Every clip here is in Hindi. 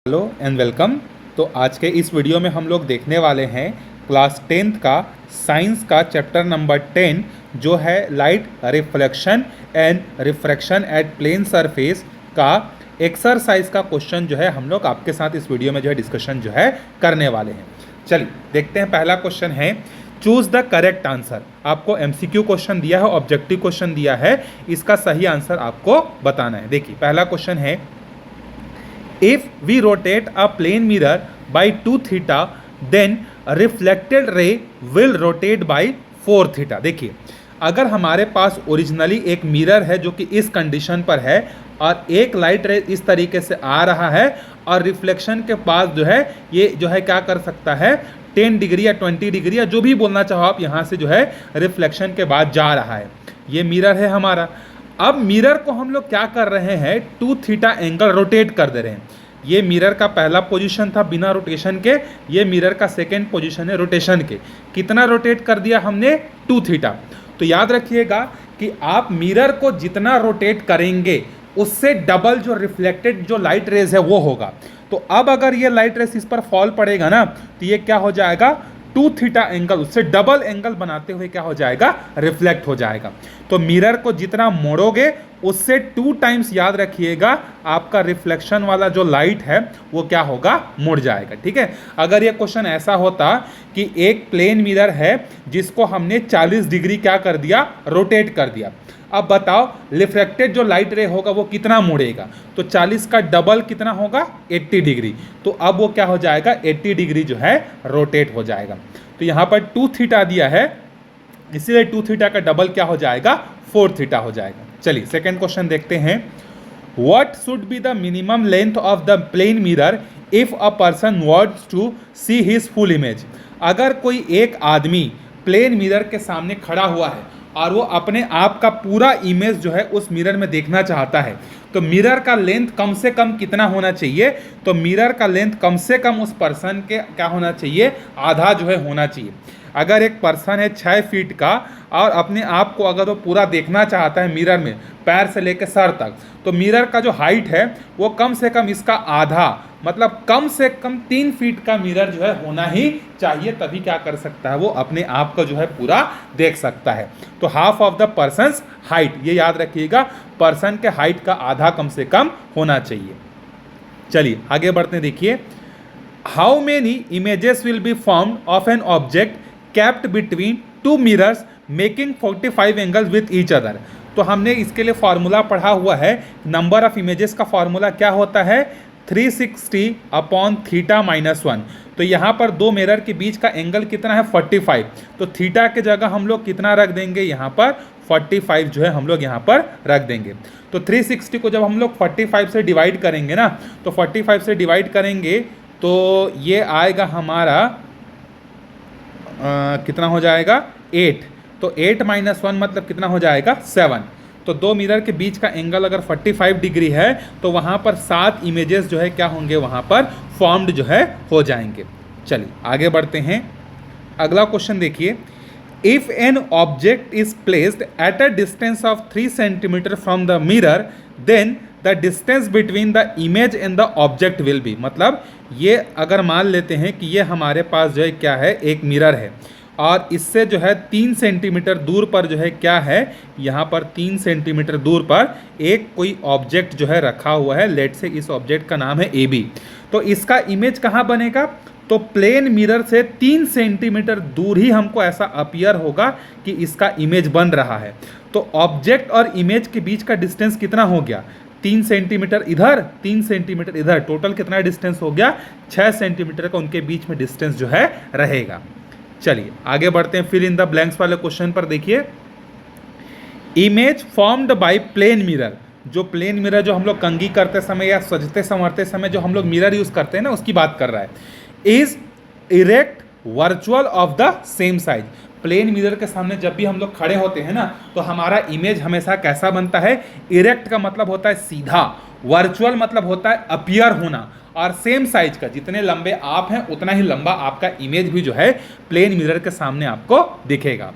Hello and welcome. तो आज के इस वीडियो में हम लोग देखने वाले हैं क्लास 10th का साइंस का चैप्टर नंबर 10 जो है light reflection and refraction at plane surface का एक्सरसाइज का क्वेश्चन जो है हम लोग आपके साथ इस वीडियो में जो है डिस्कशन जो है करने वाले हैं। चलिए देखते हैं। पहला क्वेश्चन है चूज द करेक्ट आंसर। आपको एमसीक्यू क्वेश्चन दिया है, ऑब्जेक्टिव क्वेश्चन दिया है, इसका सही आंसर आपको बताना है। देखिए पहला क्वेश्चन है if we rotate a plane mirror by 2 theta then reflected ray will rotate by 4 theta। देखिए अगर हमारे पास ओरिजिनली एक मिरर है जो कि इस कंडीशन पर है और एक लाइट रे इस तरीके से आ रहा है और रिफ्लेक्शन के पास जो है ये जो है क्या कर सकता है 10 डिग्री या 20 डिग्री या जो भी बोलना चाहो आप, यहाँ से जो है रिफ्लेक्शन के बाद जा रहा है। ये मिरर है हमारा। अब मिरर को हम लोग क्या कर रहे हैं 2 थीटा एंगल रोटेट कर दे रहे हैं। ये मिरर का पहला पोजीशन था बिना रोटेशन के, ये मिरर का सेकंड पोजीशन है रोटेशन के। कितना रोटेट कर दिया हमने 2 थीटा। तो याद रखिएगा कि आप मिरर को जितना रोटेट करेंगे उससे डबल जो रिफ्लेक्टेड जो लाइट रेज है वो होगा। तो अब अगर ये लाइट रेज इस पर फॉल पड़ेगा ना तो ये क्या हो जाएगा 2 थीटा एंगल, उससे डबल एंगल बनाते हुए क्या हो जाएगा रिफ्लेक्ट हो जाएगा। तो मिरर को जितना मोड़ोगे उससे 2 टाइम्स याद रखिएगा आपका रिफ्लेक्शन वाला जो लाइट है वो क्या होगा मुड़ जाएगा। ठीक है। अगर ये क्वेश्चन ऐसा होता कि एक प्लेन मिरर है जिसको हमने 40 डिग्री क्या कर दिया रोटेट कर दिया, अब बताओ रिफ्लेक्टेड जो लाइट रे होगा वो कितना मुड़ेगा। तो 40 का डबल कितना होगा 80 डिग्री। तो अब वो क्या हो जाएगा 80 डिग्री जो है रोटेट हो जाएगा। तो यहाँ पर 2 थीटा दिया है, इसीलिए 2 थीटा का डबल क्या हो जाएगा 4 थीटा हो जाएगा। चलिए सेकेंड क्वेश्चन देखते हैं। What should be the minimum length of the plane mirror if a person wants to see his full image. अगर कोई एक आदमी प्लेन मिरर के सामने खड़ा हुआ है और वो अपने आप का पूरा इमेज जो है उस मिरर में देखना चाहता है तो मिरर का लेंथ कम से कम कितना होना चाहिए। तो मिरर का लेंथ कम से कम उस पर्सन के क्या होना चाहिए आधा जो है होना चाहिए। अगर एक पर्सन है 6 फीट का और अपने आप को अगर वो पूरा देखना चाहता है मिरर में पैर से लेकर सर तक, तो मिरर का जो हाइट है वो कम से कम इसका आधा, मतलब कम से कम 3 फीट का मिरर जो है होना ही चाहिए, तभी क्या कर सकता है वो अपने आप को जो है पूरा देख सकता है। तो half of the persons height, ये याद रखिएगा पर्सन के हाइट का आधा कम से कम होना चाहिए। चलिए आगे बढ़ते हैं। देखिए how many images will be formed of an object kept between 2 mirrors making 45 angles with each other. तो हमने इसके लिए फॉर्मूला पढ़ा हुआ है। नंबर ऑफ इमेजेस का फॉर्मूला क्या होता है 360 अपॉन थीटा माइनस 1। तो यहाँ पर 2 मिरर के बीच का एंगल कितना है 45। तो थीटा के जगह हम लोग कितना रख देंगे यहाँ पर 45 जो है हम लोग यहाँ पर रख देंगे। तो 360 को जब हम लोग 45 से डिवाइड करेंगे ना, तो 45 से डिवाइड करेंगे तो ये आएगा हमारा कितना हो जाएगा 8। तो 8 माइनस 1 मतलब कितना हो जाएगा 7। तो 2 मिरर के बीच का एंगल अगर 45 डिग्री है तो वहाँ पर 7 इमेजेस जो है क्या होंगे वहाँ पर फॉर्म्ड जो है हो जाएंगे। चलिए आगे बढ़ते हैं। अगला क्वेश्चन देखिए। If an object is placed at a distance of 3 centimetre from the mirror then the distance between the image and the object will be. मतलब ये अगर मान लेते हैं कि ये हमारे पास जो है क्या है एक मिरर है और इससे जो है 3 सेंटीमीटर दूर पर जो है क्या है यहाँ पर 3 सेंटीमीटर दूर पर एक कोई ऑब्जेक्ट जो है रखा हुआ है। लेट से इस ऑब्जेक्ट का नाम है ए बी। तो इसका इमेज कहाँ बनेगा तो प्लेन मिरर से 3 सेंटीमीटर दूर ही हमको ऐसा अपीयर होगा कि इसका इमेज बन रहा है। तो ऑब्जेक्ट और इमेज के बीच का डिस्टेंस कितना हो गया 3 सेंटीमीटर इधर 3 सेंटीमीटर इधर, टोटल कितना डिस्टेंस हो गया 6 सेंटीमीटर का उनके बीच में डिस्टेंस जो है रहेगा। चलिए आगे बढ़ते हैं। फिर इन द ब्लैंक्स वाले क्वेश्चन पर देखिए। Image formed by plane mirror, जो प्लेन मिरर जो हम लोग कंघी करते समय या सजते संवरते समय जो हम लोग मिरर यूज करते हैं ना उसकी बात कर रहा है। Is erect virtual of the same size. Plane mirror के सामने जब भी हम लोग खड़े होते हैं ना तो हमारा इमेज हमेशा कैसा बनता है इरेक्ट का मतलब होता है सीधा, वर्चुअल मतलब होता है अपीयर होना, और सेम साइज का जितने लंबे आप हैं उतना ही लंबा आपका इमेज भी जो है प्लेन मिरर के सामने आपको दिखेगा।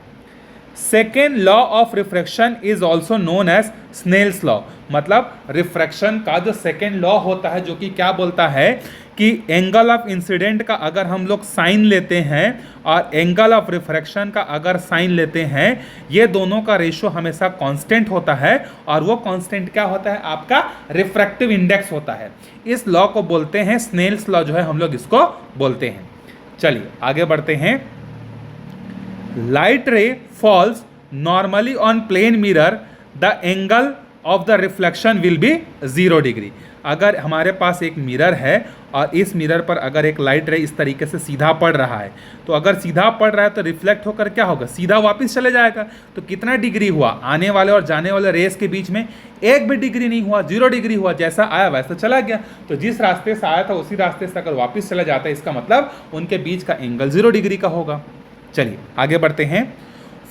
Second law of refraction is also known as Snell's law. मतलब रिफ्रैक्शन का जो सेकेंड लॉ होता है, जो कि क्या बोलता है कि एंगल ऑफ इंसिडेंट का अगर हम लोग साइन लेते हैं और एंगल ऑफ रिफ्रैक्शन का अगर साइन लेते हैं, ये दोनों का रेशियो हमेशा कांस्टेंट होता है, और वो कांस्टेंट क्या होता है, आपका रिफ्रैक्टिव इंडेक्स होता है। इस लॉ को बोलते हैं स्नेल्स लॉ, जो है हम लोग इसको बोलते हैं। चलिए आगे बढ़ते हैं। Light ray falls normally on plane mirror, the angle of the reflection will be 0 degree. अगर हमारे पास एक मिरर है और इस मिरर पर अगर एक लाइट रे इस तरीके से सीधा पड़ रहा है, तो अगर सीधा पड़ रहा है तो रिफ्लेक्ट होकर क्या होगा, सीधा वापस चले जाएगा। तो कितना डिग्री हुआ, आने वाले और जाने वाले रेस के बीच में एक भी डिग्री नहीं हुआ, 0 डिग्री हुआ। जैसा आया वैसा चला गया। तो जिस रास्ते से आया था उसी रास्ते से अगर वापस चला जाता है, इसका मतलब उनके बीच का एंगल 0 डिग्री का होगा। चलिए आगे बढ़ते हैं।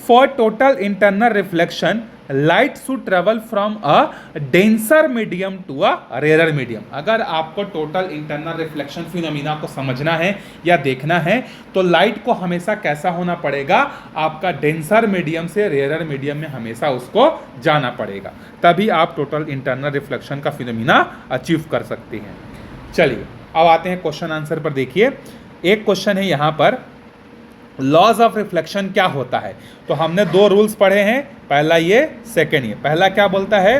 For total internal reflection light should travel from a denser medium to a rarer medium. अगर आपको टोटल इंटरनल रिफ्लेक्शन फिनोमिना को समझना है या देखना है, तो लाइट को हमेशा कैसा होना पड़ेगा, आपका डेंसर मीडियम से रेयर मीडियम में हमेशा उसको जाना पड़ेगा, तभी आप टोटल इंटरनल रिफ्लेक्शन का फिनोमिना अचीव कर सकते हैं। चलिए अब आते हैं क्वेश्चन आंसर पर। देखिए एक क्वेश्चन है यहाँ पर, लॉज ऑफ रिफ्लेक्शन क्या होता है। तो हमने 2 रूल्स पढ़े हैं, पहला ये, सेकेंड ये। पहला क्या बोलता है,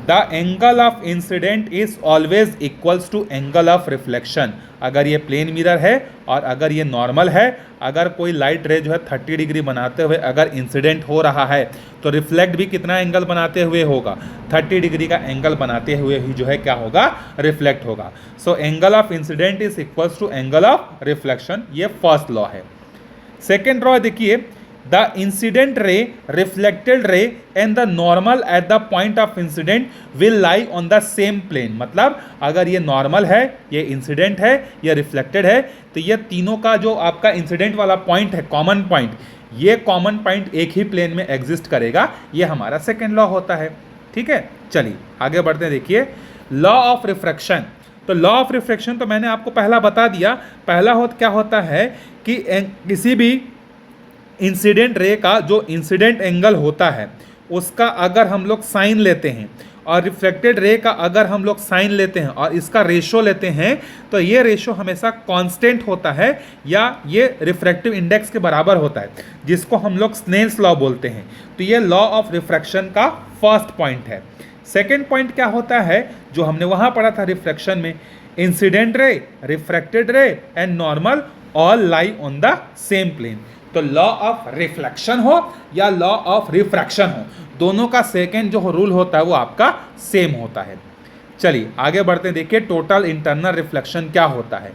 the angle of incident is always equals to angle of reflection. अगर ये प्लेन मिरर है और अगर ये नॉर्मल है, अगर कोई लाइट रे जो है 30 डिग्री बनाते हुए अगर इंसिडेंट हो रहा है, तो रिफ्लेक्ट भी कितना एंगल बनाते हुए होगा, 30 डिग्री का एंगल बनाते हुए ही जो है क्या होगा, रिफ्लेक्ट होगा। So angle of incident is equals to angle of reflection, ये फर्स्ट लॉ है। सेकेंड लॉ देखिए, the incident ray, reflected ray and the normal at the point of incident will lie on the same plane. मतलब अगर ये नॉर्मल है, ये इंसिडेंट है, ये रिफ्लेक्टेड है, तो ये तीनों का जो आपका इंसिडेंट वाला पॉइंट है, कॉमन पॉइंट, ये कॉमन पॉइंट एक ही प्लेन में एग्जिस्ट करेगा। ये हमारा सेकेंड लॉ होता है। ठीक है, चलिए आगे बढ़ते हैं। देखिए लॉ ऑफ रिफ्रैक्शन। तो लॉ ऑफ रिफ्रैक्शन तो मैंने आपको पहला बता दिया। पहला क्या होता है कि किसी भी इंसिडेंट रे का जो इंसिडेंट एंगल होता है, उसका अगर हम लोग साइन लेते हैं और रिफ्लेक्टेड रे का अगर हम लोग साइन लेते हैं और इसका रेशो लेते हैं, तो ये रेशो हमेशा कांस्टेंट होता है या ये रिफ्रैक्टिव इंडेक्स के बराबर होता है, जिसको हम लोग स्नेल्स लॉ बोलते हैं। तो ये लॉ ऑफ रिफ्रैक्शन का फर्स्ट पॉइंट है। सेकेंड पॉइंट क्या होता है, जो हमने वहां पढ़ा था रिफ्रैक्शन में, incident ray, refracted ray and normal all lie on the same plane. तो लॉ ऑफ रिफ्लेक्शन हो या लॉ ऑफ रिफ्रैक्शन हो, दोनों का सेकेंड जो रूल होता है वो आपका सेम होता है। चलिए आगे बढ़ते हैं। देखिए टोटल इंटरनल रिफ्लेक्शन क्या होता है।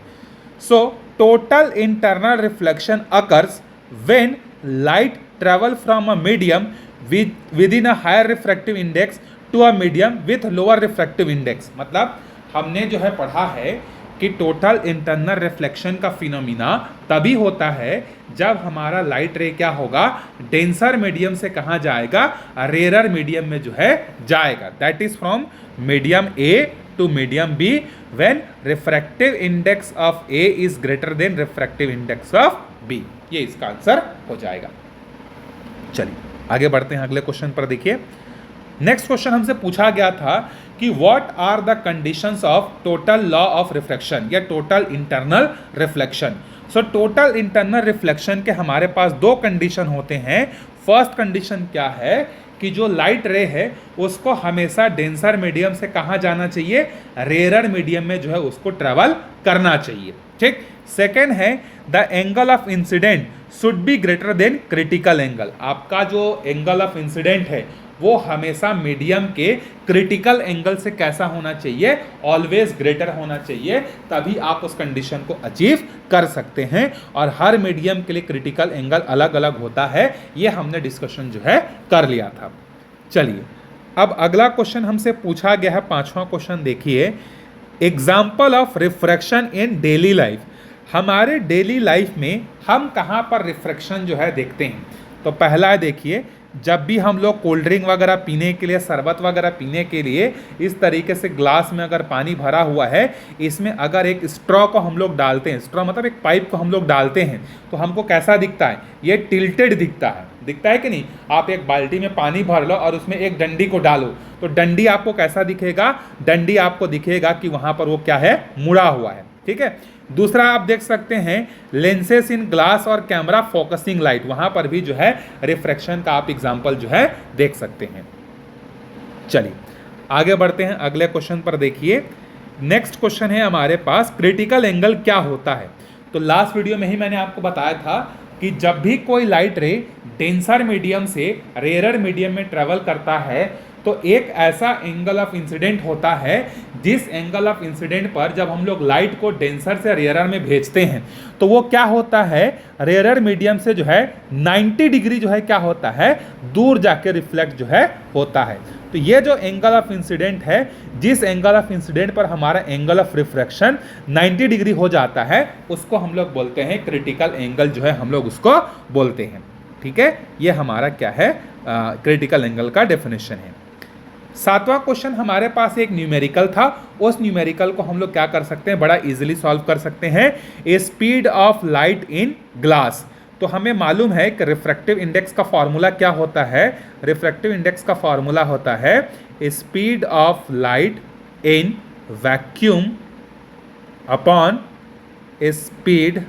So total internal reflection occurs when light travel from a medium with in a higher refractive index to a medium with lower refractive index. मतलब हमने जो है पढ़ा है कि टोटल इंटरनल रिफ्लेक्शन का फिनोमिना तभी होता है जब हमारा लाइट रे क्या होगा, डेंसर मीडियम से कहाँ जाएगा, रेयर मीडियम में जो है जाएगा। That is from medium A to medium B when refractive index of A is greater than refractive index of B. ये इसका आंसर हो जाएगा। चलिए आगे बढ़ते हैं अगले क्वेश्चन पर। देखिए नेक्स्ट क्वेश्चन हमसे पूछा गया था कि what are the conditions of total law of refraction या total internal reflection. So total internal reflection के हमारे पास 2 कंडीशन होते हैं। फर्स्ट कंडीशन क्या है कि जो लाइट रे है उसको हमेशा डेंसर मीडियम से कहाँ जाना चाहिए, रेयर मीडियम में जो है उसको ट्रेवल करना चाहिए। ठीक। सेकेंड है the angle of incident should be greater than critical angle. आपका जो एंगल ऑफ इंसिडेंट है वो हमेशा मीडियम के क्रिटिकल एंगल से कैसा होना चाहिए, ऑलवेज ग्रेटर होना चाहिए, तभी आप उस कंडीशन को अचीव कर सकते हैं। और हर मीडियम के लिए क्रिटिकल एंगल अलग अलग होता है, ये हमने डिस्कशन जो है कर लिया था। चलिए अब अगला क्वेश्चन हमसे पूछा गया है, 5वां क्वेश्चन देखिए, example of refraction in daily life. हमारे डेली लाइफ में हम कहाँ पर रिफ्रैक्शन जो है देखते हैं। तो पहला है देखिए जब भी हम लोग कोल्ड ड्रिंक वगैरह पीने के लिए, शरबत वगैरह पीने के लिए इस तरीके से ग्लास में अगर पानी भरा हुआ है, इसमें अगर एक स्ट्रॉ को हम लोग डालते हैं, स्ट्रॉ मतलब एक पाइप को हम लोग डालते हैं, तो हमको कैसा दिखता है? ये टिल्टेड दिखता है कि नहीं? आप एक बाल्टी में पानी भर लो और उसमें एक डंडी को डालो, तो डंडी आपको कैसा दिखेगा? डंडी आपको दिखेगा कि वहां पर वो क्या है? मुड़ा हुआ है। ठीक है। दूसरा आप देख सकते हैं लेंसेस इन ग्लास और कैमरा फोकसिंग लाइट, वहां पर भी जो है रिफ्रैक्शन का आप एग्जांपल जो है देख सकते हैं। चलिए आगे बढ़ते हैं, अगले क्वेश्चन पर देखिए। नेक्स्ट क्वेश्चन है हमारे पास, क्रिटिकल एंगल क्या होता है? तो लास्ट वीडियो में ही मैंने आपको बताया था कि जब भी कोई लाइट रे डेंसर मीडियम से रेयरर मीडियम में ट्रेवल करता है, तो एक ऐसा एंगल ऑफ इंसिडेंट होता है जिस एंगल ऑफ इंसिडेंट पर जब हम लोग लाइट को डेंसर से रेयरर में भेजते हैं, तो वो क्या होता है? रेयरर मीडियम से जो है 90 डिग्री जो है क्या होता है? दूर जाके रिफ्लेक्ट जो है होता है। तो ये जो एंगल ऑफ इंसिडेंट है, जिस एंगल ऑफ इंसिडेंट पर हमारा एंगल ऑफ रिफ्रैक्शन 90 डिग्री हो जाता है, उसको हम लोग बोलते हैं क्रिटिकल एंगल जो है हम लोग उसको बोलते हैं। ठीक है, ये हमारा क्या है? क्रिटिकल एंगल का डेफिनेशन है। सातवां क्वेश्चन हमारे पास एक न्यूमेरिकल था, उस न्यूमेरिकल को हम लोग क्या कर सकते हैं? बड़ा इजीली सॉल्व कर सकते हैं। ए speed of light in glass, तो हमें मालूम है कि रिफ्रैक्टिव इंडेक्स का फॉर्मूला क्या होता है? रिफ्रैक्टिव इंडेक्स का फॉर्मूला होता है speed of light in vacuum upon speed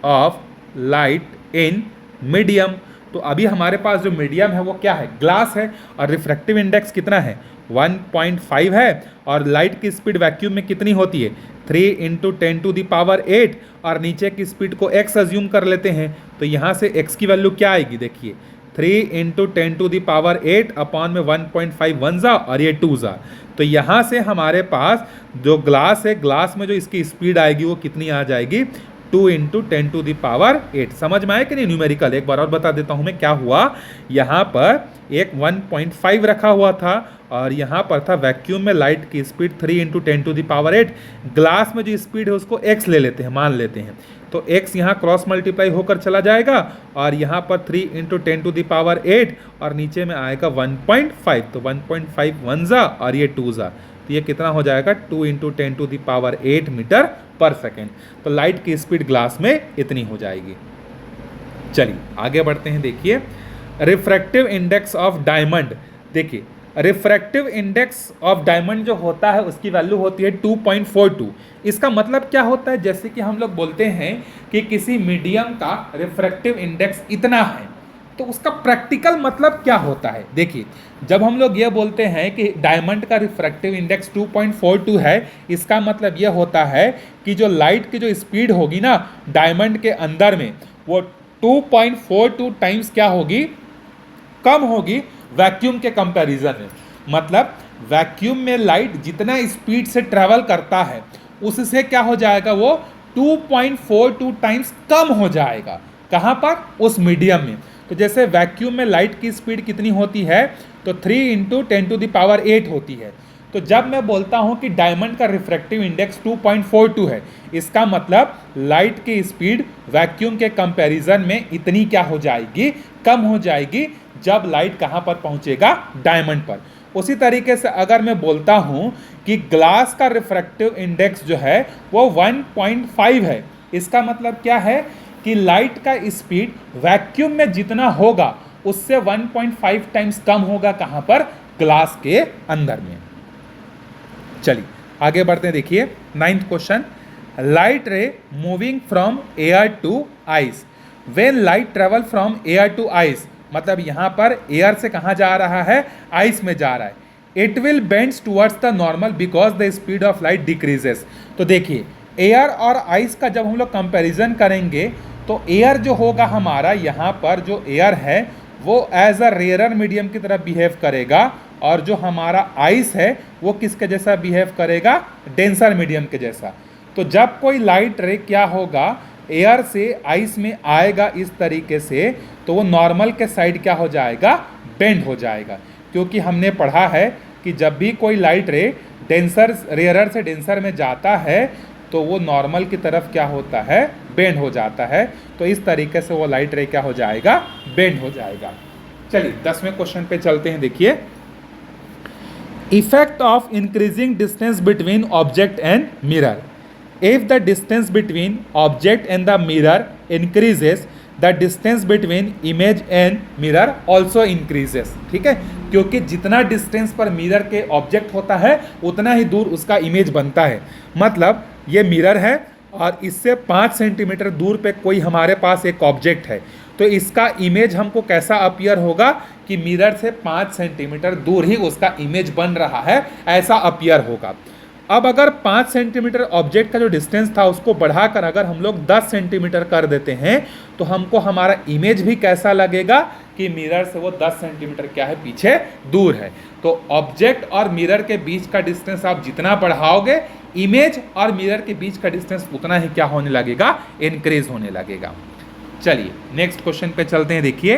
of light in medium. तो अभी हमारे पास जो मीडियम है वो क्या है? ग्लास है, और रिफ्रैक्टिव इंडेक्स कितना है? 1.5 है, और लाइट की स्पीड वैक्यूम में कितनी होती है? 3 × 10⁸, और नीचे की स्पीड को x अज्यूम कर लेते हैं, तो यहाँ से x की वैल्यू क्या आएगी? देखिए 3 × 10⁸ अपॉन में 1.5 1 जा और ये 2 जा, तो यहाँ से हमारे पास जो ग्लास है, ग्लास में जो इसकी स्पीड आएगी वो कितनी आ जाएगी? 2 × 10⁸। समझ में आया कि नहीं न्यूमेरिकल? एक बार और बता देता हूं मैं क्या हुआ। यहाँ पर एक 1.5 रखा हुआ था, और यहाँ पर था वैक्यूम में लाइट की स्पीड 3 × 10⁸। ग्लास में जो स्पीड है उसको x ले लेते हैं, मान लेते हैं, तो x यहाँ क्रॉस मल्टीप्लाई होकर चला जाएगा, और यहाँ पर 3 × 10⁸, और नीचे में आएगा 1.5, तो 1.5 1 जा और ये 2 जा, तो ये कितना हो जाएगा? 2 × 10⁸ मीटर पर सेकेंड। तो लाइट की स्पीड ग्लास में इतनी हो जाएगी। चलिए आगे बढ़ते हैं। देखिए रिफ्रैक्टिव इंडेक्स ऑफ डायमंड, देखिए रिफ्रैक्टिव इंडेक्स ऑफ डायमंड जो होता है उसकी वैल्यू होती है 2.42। इसका मतलब क्या होता है? जैसे कि हम लोग बोलते हैं कि किसी मीडियम का रिफ्रैक्टिव इंडेक्स इतना है, तो उसका प्रैक्टिकल मतलब क्या होता है? देखिए जब हम लोग ये बोलते हैं कि डायमंड का रिफ्रैक्टिव इंडेक्स 2.42 है, इसका मतलब ये होता है कि जो लाइट की जो स्पीड होगी ना डायमंड के अंदर में, वो 2.42 टाइम्स क्या होगी? कम होगी वैक्यूम के कंपैरिजन में। मतलब वैक्यूम में लाइट जितना स्पीड से ट्रैवल करता है उससे क्या हो जाएगा? वो 2.42 टाइम्स कम हो जाएगा। कहाँ पर? उस मीडियम में। तो जैसे वैक्यूम में लाइट की स्पीड कितनी होती है? तो 3 × 10⁸ होती है। तो जब मैं बोलता हूं कि डायमंड का रिफ्रैक्टिव इंडेक्स 2.42 है, इसका मतलब लाइट की स्पीड वैक्यूम के कंपैरिजन में इतनी क्या हो जाएगी? कम हो जाएगी, जब लाइट कहां पर पहुंचेगा? डायमंड पर। उसी तरीके से अगर मैं बोलता हूं कि ग्लास का रिफ्रैक्टिव इंडेक्स जो है वो 1.5 है, इसका मतलब क्या है कि लाइट का स्पीड वैक्यूम में जितना होगा उससे 1.5 टाइम्स कम होगा। कहां पर? ग्लास के अंदर में। चलिए आगे बढ़ते हैं। देखिए 9th question, light ray moving from air to ice, when light travel from air to ice, मतलब यहां पर एयर से कहां जा रहा है? आइस में जा रहा है। It will bends towards the normal because the speed of light decreases. तो देखिए एयर और आइस का जब हम लोग कंपैरिजन करेंगे, तो एयर जो होगा हमारा, यहाँ पर जो एयर है वो एज अ रेयरर मीडियम की तरह बिहेव करेगा, और जो हमारा आइस है वो किसके जैसा बिहेव करेगा? डेंसर मीडियम के जैसा। तो जब कोई लाइट रे क्या होगा? एयर से आइस में आएगा इस तरीके से, तो वो नॉर्मल के साइड क्या हो जाएगा? बेंड हो जाएगा। क्योंकि हमने पढ़ा है कि जब भी कोई लाइट रे डेंसर रेयरर से डेंसर में जाता है तो वो नॉर्मल की तरफ क्या होता है? बेंड हो जाता है। तो इस तरीके से वो लाइट रे क्या हो जाएगा? बेंड हो जाएगा। चलिए 10वें क्वेश्चन पे चलते हैं। देखिए, effect of increasing distance between object and mirror. If the distance between object and the mirror increases, the distance between image and mirror also increases. ठीक है, क्योंकि जितना डिस्टेंस पर मिरर के ऑब्जेक्ट होता है उतना ही दूर उसका इमेज बनता है। मतलब ये मिरर है और इससे 5 सेंटीमीटर दूर पे कोई हमारे पास एक ऑब्जेक्ट है, तो इसका इमेज हमको कैसा अपीयर होगा कि मिरर से 5 सेंटीमीटर दूर ही उसका इमेज बन रहा है, ऐसा अपीयर होगा। अब अगर 5 सेंटीमीटर ऑब्जेक्ट का जो डिस्टेंस था उसको बढ़ाकर अगर हम लोग 10 सेंटीमीटर कर देते हैं तो हमको हमारा इमेज भी कैसा लगेगा कि मिरर से वो 10 सेंटीमीटर क्या है, पीछे दूर है। तो ऑब्जेक्ट और मिरर के बीच का डिस्टेंस आप जितना बढ़ाओगे, इमेज और मिरर के बीच का डिस्टेंस उतना ही क्या होने लगेगा, इंक्रीज होने लगेगा। चलिए नेक्स्ट क्वेश्चन पे चलते हैं। देखिए,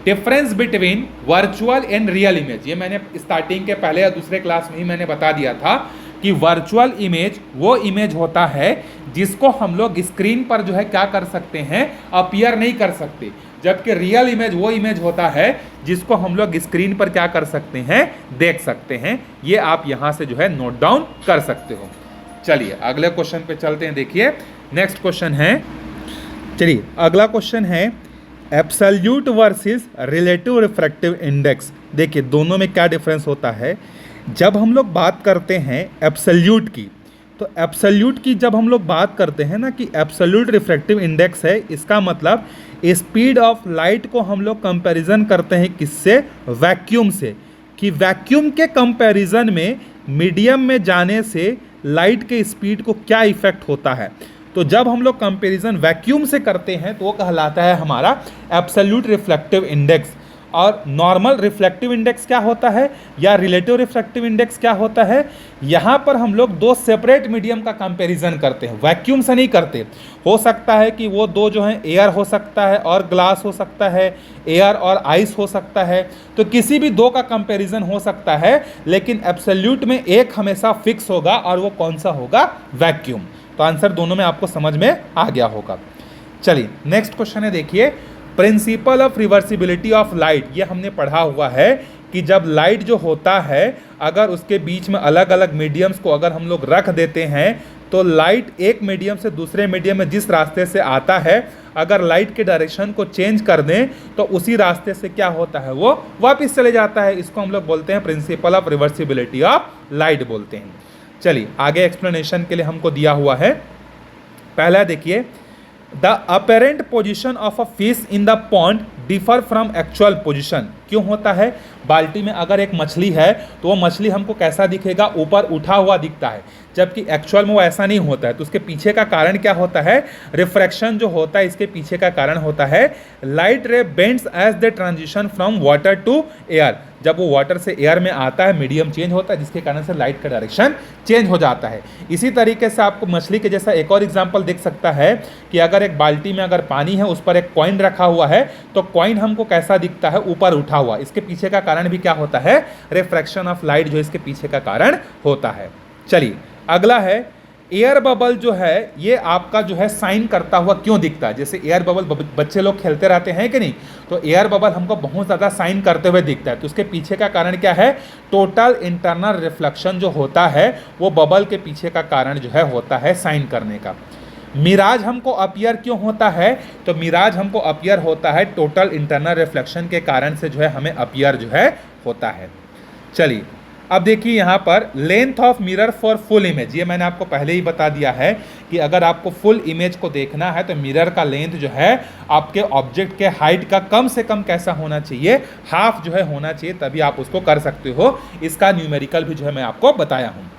difference between virtual and real image. ये मैंने स्टार्टिंग के पहले या दूसरे क्लास में ही मैंने बता दिया था कि वर्चुअल इमेज वो इमेज होता है जिसको हम लोग स्क्रीन पर जो है क्या कर सकते हैं, अपीयर नहीं कर सकते, जबकि रियल इमेज वो इमेज होता है जिसको हम लोग स्क्रीन पर क्या कर सकते हैं, देख सकते हैं। ये आप यहां से जो है नोट डाउन कर सकते हो। चलिए अगले क्वेश्चन पे चलते हैं। देखिए नेक्स्ट क्वेश्चन है, चलिए अगला क्वेश्चन है absolute versus relative refractive index. देखिए दोनों में क्या डिफरेंस होता है। जब हम लोग बात करते हैं एब्सोल्यूट की, तो एब्सोल्यूट की जब हम लोग बात करते हैं ना कि एब्सोल्यूट रिफ्रैक्टिव इंडेक्स है, इसका मतलब स्पीड ऑफ लाइट को हम लोग कंपैरिजन करते हैं किससे, वैक्यूम से, कि वैक्यूम के कंपैरिजन में मीडियम में जाने से लाइट के स्पीड को क्या इफेक्ट होता है। तो जब हम लोग कंपैरिजन वैक्यूम से करते हैं तो वो कहलाता है हमारा एब्सोल्यूट रिफ्लेक्टिव इंडेक्स। और नॉर्मल रिफ्लेक्टिव इंडेक्स क्या होता है या रिलेटिव रिफ्रैक्टिव इंडेक्स क्या होता है, यहाँ पर हम लोग दो सेपरेट मीडियम का कंपैरिजन करते हैं, वैक्यूम से नहीं करते। हो सकता है कि वो दो जो हैं एयर हो सकता है और ग्लास हो सकता है, एयर और आइस हो सकता है, तो किसी भी दो का कंपैरिजन हो सकता है, लेकिन एब्सोल्यूट में एक हमेशा फिक्स होगा और वो कौन सा होगा, वैक्यूम। तो आंसर दोनों में आपको समझ में आ गया होगा। चलिए नेक्स्ट क्वेश्चन है। देखिए, principle of reversibility of light. ये हमने पढ़ा हुआ है कि जब लाइट जो होता है अगर उसके बीच में अलग अलग मीडियम्स को अगर हम लोग रख देते हैं तो लाइट एक मीडियम से दूसरे मीडियम में जिस रास्ते से आता है, अगर लाइट के डायरेक्शन को चेंज कर दें तो उसी रास्ते से क्या होता है, वो वापस चले जाता है। इसको हम लोग बोलते हैं principle of reversibility of light बोलते हैं। चलिए आगे एक्सप्लेनेशन के लिए हमको दिया हुआ है। पहला देखिए, the apparent position of a fish in the pond differ from actual position. क्यों होता है, बाल्टी में अगर एक मछली है तो वो मछली हमको कैसा दिखेगा, ऊपर उठा हुआ दिखता है, जबकि एक्चुअल में वो ऐसा नहीं होता है। तो उसके पीछे का कारण क्या होता है, रिफ्रैक्शन जो होता है इसके पीछे का कारण होता है light ray bends as the transition from water to air. जब वो वाटर से एयर में आता है मीडियम चेंज होता है, जिसके कारण से लाइट का डायरेक्शन चेंज हो जाता है। इसी तरीके से आपको मछली के जैसा एक और एग्जांपल दिख सकता है कि अगर एक बाल्टी में अगर पानी है, उस पर एक कॉइन रखा हुआ है, तो कॉइन हमको कैसा दिखता है, ऊपर उठा हुआ। इसके पीछे का कारण भी क्या होता है, रिफ्रैक्शन ऑफ लाइट जो इसके पीछे का कारण होता है। चलिए अगला है, एयर बबल जो है ये आपका जो है साइन करता हुआ क्यों दिखता है। जैसे एयर बबल बच्चे लोग खेलते रहते हैं कि नहीं, तो एयर बबल हमको बहुत ज़्यादा साइन करते हुए दिखता है। तो उसके पीछे का कारण क्या है, टोटल इंटरनल रिफ्लेक्शन जो होता है वो बबल के पीछे का कारण जो है होता है साइन करने का। मिराज हमको अपीयर क्यों होता है, तो मिराज हमको अपीयर होता है टोटल इंटरनल रिफ्लेक्शन के कारण से जो है हमें अपीयर जो है होता है। चलिए अब देखिए यहाँ पर length of mirror for full image. ये मैंने आपको पहले ही बता दिया है कि अगर आपको फुल इमेज को देखना है तो मिरर का लेंथ जो है आपके ऑब्जेक्ट के हाइट का कम से कम कैसा होना चाहिए, हाफ जो है होना चाहिए, तभी आप उसको कर सकते हो। इसका न्यूमेरिकल भी जो है मैं आपको बताया हूँ।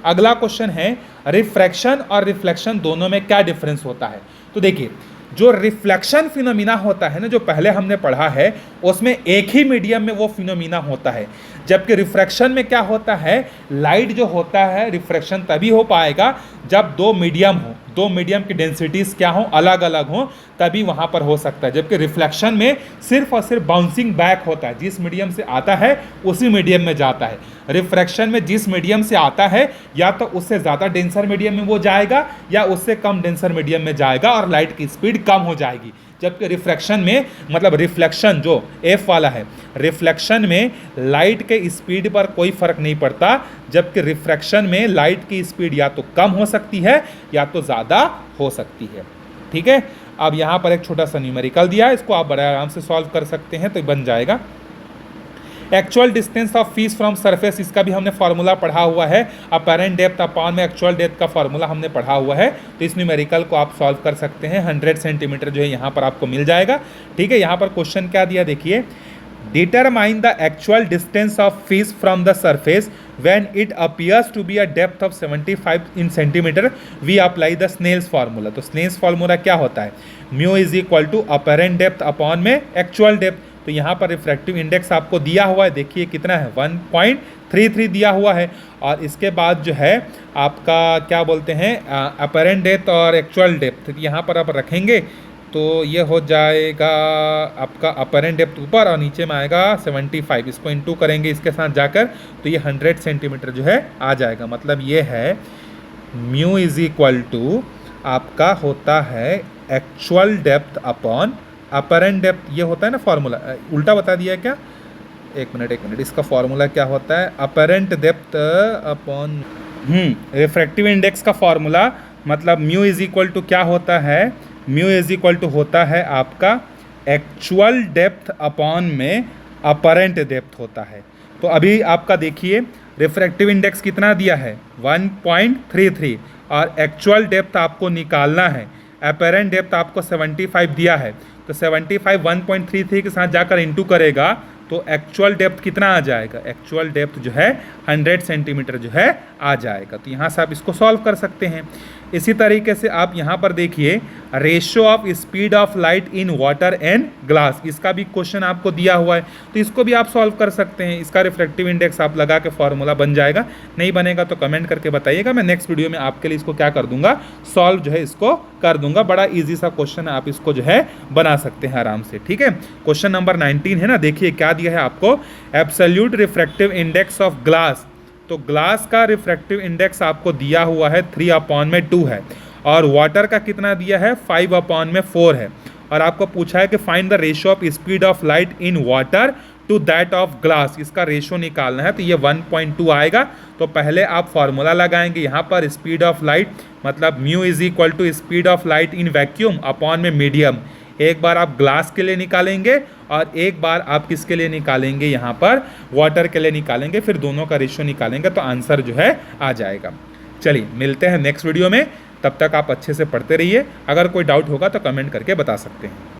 अगला क्वेश्चन है, रिफ्रैक्शन और रिफ्लेक्शन दोनों में क्या डिफरेंस होता है। तो देखिए जो रिफ्लेक्शन फिनोमिना होता है ना, जो पहले हमने पढ़ा है, उसमें एक ही मीडियम में वो फिनोमिना होता है, जबकि रिफ्रैक्शन में क्या होता है, लाइट जो होता है रिफ्रैक्शन तभी हो पाएगा जब दो मीडियम हो, दो मीडियम की डेंसिटीज क्या हो, अलग अलग हो, तभी वहाँ पर हो सकता है। जबकि रिफ्लेक्शन में सिर्फ और सिर्फ बाउंसिंग बैक होता है, जिस मीडियम से आता है उसी मीडियम में जाता है। रिफ्रैक्शन में जिस मीडियम से आता है या तो उससे ज़्यादा डेंसर मीडियम में वो जाएगा या उससे कम डेंसर मीडियम में जाएगा और लाइट की स्पीड कम हो जाएगी, जबकि रिफ्रैक्शन में मतलब रिफ्लेक्शन जो F वाला है, रिफ्लेक्शन में लाइट के स्पीड पर कोई फर्क नहीं पड़ता, जबकि रिफ्रैक्शन में लाइट की स्पीड या तो कम हो सकती है या तो ज़्यादा हो सकती है। ठीक है, अब यहाँ पर एक छोटा सा न्यूमेरिकल दिया है, इसको आप बड़े आराम से सॉल्व कर सकते हैं, तो बन जाएगा actual distance of fish from surface, इसका भी हमने फार्मूला पढ़ा हुआ है, अपेरेंट डेप्थ अपॉन में एक्चुअल डेप्थ का फार्मूला हमने पढ़ा हुआ है, तो इस न्यूमेरिकल को आप सॉल्व कर सकते हैं। 100 सेंटीमीटर जो है यहाँ पर आपको मिल जाएगा। ठीक है, यहाँ पर क्वेश्चन क्या दिया देखिए, determine the actual distance of fish from the surface when it appears to be a depth of 75 in centimeter, we apply the Snell's formula। तो Snell's formula क्या होता है, mu is equal to apparent depth upon में एक्चुअल डेप्थ। तो यहाँ पर रिफ्रैक्टिव इंडेक्स आपको दिया हुआ है, देखिए कितना है 1.33 दिया हुआ है, और इसके बाद जो है आपका क्या बोलते हैं अपरेंट डेप्थ और एक्चुअल डेप्थ यहाँ पर आप रखेंगे तो ये हो जाएगा आपका अपरेंट डेप्थ ऊपर और नीचे में आएगा 75, इसको इनटू करेंगे इसके साथ जाकर तो ये 100 सेंटीमीटर जो है आ जाएगा। मतलब ये है म्यू इज इक्वल टू आपका होता है actual depth upon apparent depth, ये होता है ना फॉर्मूला, उल्टा बता दिया है क्या, एक मिनट, इसका फॉर्मूला क्या होता है, apparent depth upon refractive index का फॉर्मूला, मतलब म्यू इज इक्वल टू क्या होता है, म्यू इज इक्वल टू होता है आपका एक्चुअल डेप्थ अपॉन में अपरेंट डेप्थ होता है। तो अभी आपका देखिए रिफ्रैक्टिव इंडेक्स कितना दिया है 1.33 और एक्चुअल डेप्थ आपको निकालना है, अपरेंट डेप्थ आपको 75 दिया है, तो 75 1.33 के साथ जाकर इंटू करेगा तो एक्चुअल डेप्थ कितना आ जाएगा, एक्चुअल डेप्थ जो है 100 सेंटीमीटर जो है आ जाएगा। तो यहाँ से आप इसको सॉल्व कर सकते हैं। इसी तरीके से आप यहाँ पर देखिए ratio of speed of light in water and glass, इसका भी क्वेश्चन आपको दिया हुआ है, तो इसको भी आप सॉल्व कर सकते हैं। इसका रिफ्रैक्टिव इंडेक्स आप लगा के फॉर्मूला बन जाएगा, नहीं बनेगा तो कमेंट करके बताइएगा, मैं नेक्स्ट वीडियो में आपके लिए इसको क्या कर दूंगा, सॉल्व जो है इसको कर दूंगा। बड़ा ईजी सा क्वेश्चन है, आप इसको जो है बना सकते हैं आराम से। ठीक है, क्वेश्चन नंबर 19 है ना, देखिए क्या दिया है आपको, absolute refractive index of glass. तो ग्लास का रिफ्रैक्टिव इंडेक्स आपको दिया हुआ है 3/2 है, और वाटर का कितना दिया है 5/4 है, और आपको पूछा है कि find the ratio of speed of light in water to that of glass, इसका रेशियो निकालना है, तो ये 1.2 आएगा। तो पहले आप फॉर्मूला लगाएंगे यहाँ पर स्पीड ऑफ लाइट, मतलब mu is equal to speed of light in vacuum upon में मीडियम, एक बार आप ग्लास के लिए निकालेंगे और एक बार आप किसके लिए निकालेंगे, यहाँ पर वाटर के लिए निकालेंगे, फिर दोनों का रेशियो निकालेंगे तो आंसर जो है आ जाएगा। चलिए मिलते हैं नेक्स्ट वीडियो में, तब तक आप अच्छे से पढ़ते रहिए, अगर कोई डाउट होगा तो कमेंट करके बता सकते हैं।